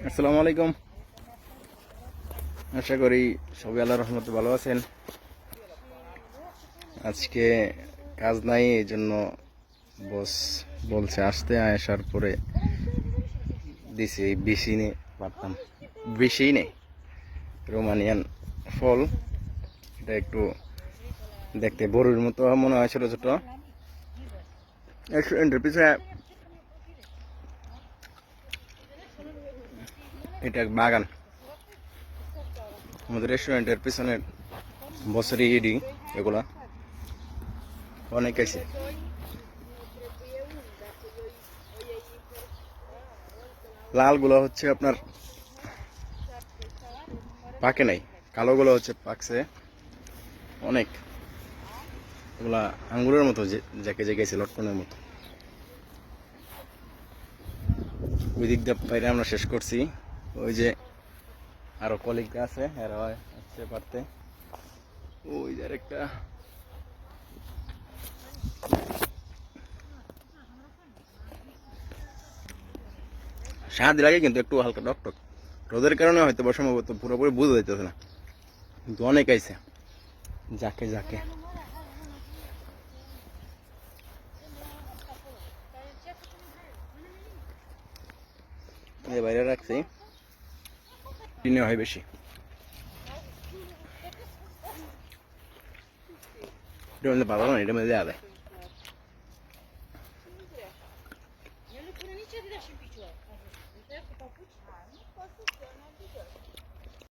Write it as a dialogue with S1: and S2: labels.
S1: আসসালামু আলাইকুম। আশা করি সবাই আল্লাহর রহমতে ভালো আছেন। আজকে কাজ নাই, এই জন্য বস বলছে আসতে। আসার পরে দিছি বেশি নে পারতাম, বেশি নেই রোমানিয়ান ফল। এটা একটু দেখতে বড়ির মতো মনে হয়, ছোট ছোট। রেস্টুরেন্টের পিছনে এটা বাগান, আমাদের রেস্টুরেন্টের পিছনে বছরই ইডি এগুলা অনেক আছে। লালগুলো হচ্ছে আপনার পাকে নাই, কালোগুলো হচ্ছে পাকছে অনেক। এগুলা আঙ্গুরের মতো, যাকে জেগেছে লটকনের মতো। ওই দিক দিয়ে বাইরে আমরা শেষ করছি। ওই যে আরো কলিগ আছে, এরা আসছে পারতে। ওই যে একটা স্বাদ লাগে, কিন্তু একটু হালকা টকটক। রোদের কারণে হয়তো বা সম্ভবত পুরোপুরি বুঝা যাইতেছে না, কিন্তু অনেক আইছে যাকে যাকে। বাইরে রাখছি, কিনে হয় বেশি। এটা ভালো না, এটা মধ্যে দেওয়া যায়।